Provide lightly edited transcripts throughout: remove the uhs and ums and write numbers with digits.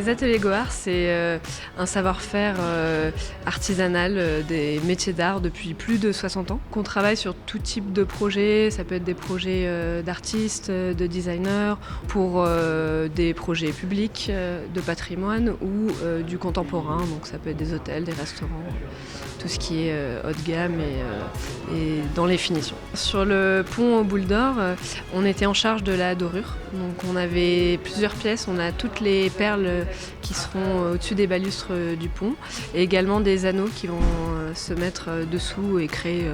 Les ateliers Gohar, c'est un savoir-faire artisanal des métiers d'art depuis plus de 60 ans. On travaille sur tout type de projets, ça peut être des projets d'artistes, de designers, pour des projets publics, de patrimoine ou du contemporain, donc ça peut être des hôtels, des restaurants, tout ce qui est haut de gamme et dans les finitions. Sur le pont aux Boules d'Or, on était en charge de la dorure, donc on avait plusieurs pièces, on a toutes les perles qui seront au-dessus des balustres du pont et également des anneaux qui vont se mettre dessous et créer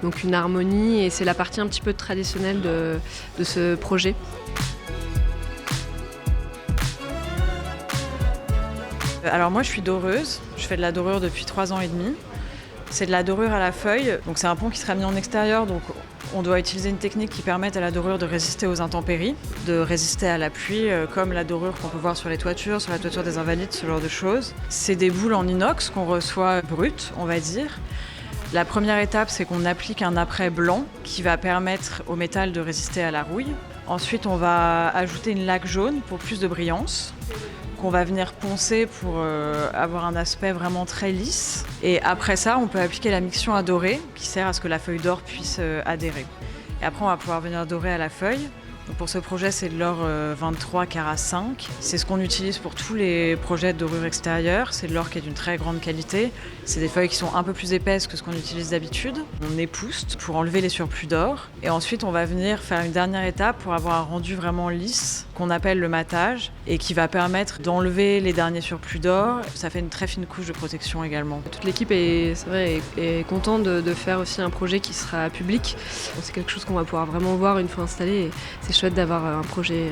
donc une harmonie, et c'est la partie un petit peu traditionnelle de ce projet. Alors moi je suis doreuse, je fais de la dorure depuis 3 ans et demi. C'est de la dorure à la feuille, donc c'est un pont qui sera mis en extérieur, donc on doit utiliser une technique qui permette à la dorure de résister aux intempéries, de résister à la pluie, comme la dorure qu'on peut voir sur les toitures, sur la toiture des Invalides, ce genre de choses. C'est des boules en inox qu'on reçoit brutes, on va dire. La première étape, c'est qu'on applique un apprêt blanc qui va permettre au métal de résister à la rouille. Ensuite, on va ajouter une laque jaune pour plus de brillance, qu'on va venir poncer pour avoir un aspect vraiment très lisse. Et après ça, on peut appliquer la miction à dorer qui sert à ce que la feuille d'or puisse adhérer. Et après, on va pouvoir venir dorer à la feuille. Donc pour ce projet, c'est de l'or 23 carats 5. C'est ce qu'on utilise pour tous les projets de dorure extérieure. C'est de l'or qui est d'une très grande qualité. C'est des feuilles qui sont un peu plus épaisses que ce qu'on utilise d'habitude. On épouste pour enlever les surplus d'or. Et ensuite, on va venir faire une dernière étape pour avoir un rendu vraiment lisse, qu'on appelle le matage, et qui va permettre d'enlever les derniers surplus d'or. Ça fait une très fine couche de protection également. Toute l'équipe est contente de faire aussi un projet qui sera public. C'est quelque chose qu'on va pouvoir vraiment voir une fois installé. Et c'est chouette d'avoir un projet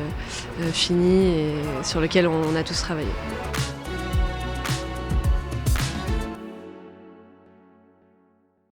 fini et sur lequel on a tous travaillé.